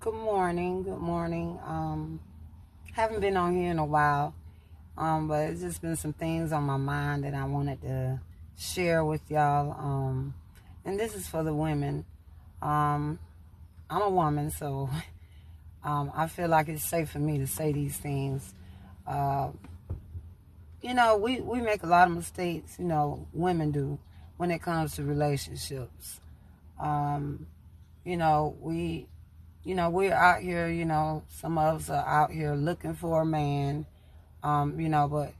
Good morning. Good morning. Haven't been on here in a while, but it's just been some things on my mind that I wanted to share with y'all. And this is for the women. I'm a woman, so I feel like it's safe for me to say these things. Uh, we make a lot of mistakes, women do, when it comes to relationships. Um, we're out here, some of us are out here looking for a man, but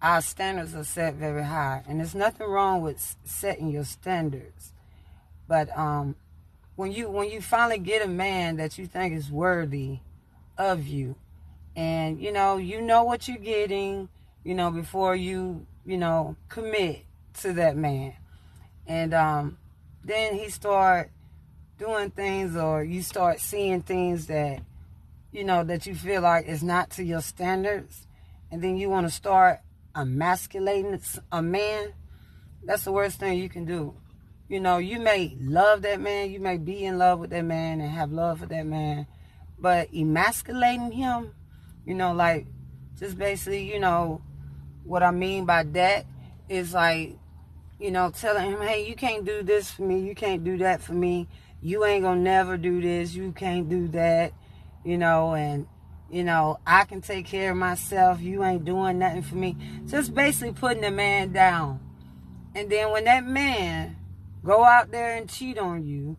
our standards are set very high. And there's nothing wrong with setting your standards. But when you finally get a man that you think is worthy of you, and you know what you're getting, before you commit to that man. And then he start doing things, or you start seeing things that that you feel like is not to your standards, and then you want to start emasculating a man. That's the worst thing you can do. You may love that man, you may be in love with that man and have love for that man, but emasculating him, like, just basically, what I mean by that is like, telling him, hey, you can't do this for me, you can't do that for me, you ain't gonna never do this, you can't do that, and, I can take care of myself, you ain't doing nothing for me. Just basically putting the man down. And then when that man go out there and cheat on you,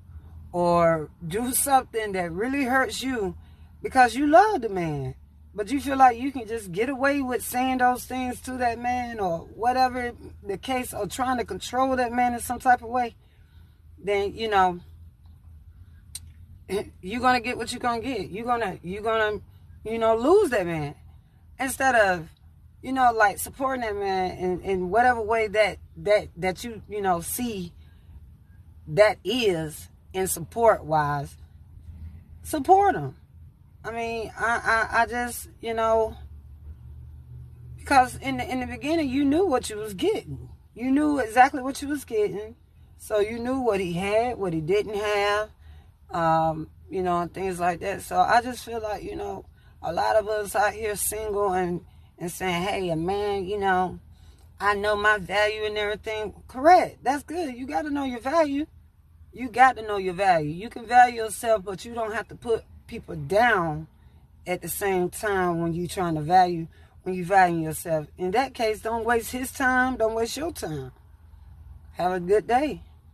or do something that really hurts you because you love the man, but you feel like you can just get away with saying those things to that man, or whatever the case, or trying to control that man in some type of way, then, you're going to get what you're going to get. You're going to, lose that man. Instead of, like, supporting that man in whatever way that you see that is in support-wise, support him. I mean, I just, because in the beginning, you knew what you was getting. You knew exactly what you was getting. So you knew what he had, what he didn't have, and things like that. So I just feel like, a lot of us out here single and saying, hey, a man, I know my value and everything. Correct. That's good. You got to know your value. You got to know your value. You can value yourself, but you don't have to put people down at the same time when you value yourself. In that case, don't waste his time. Don't waste your time. Have a good day.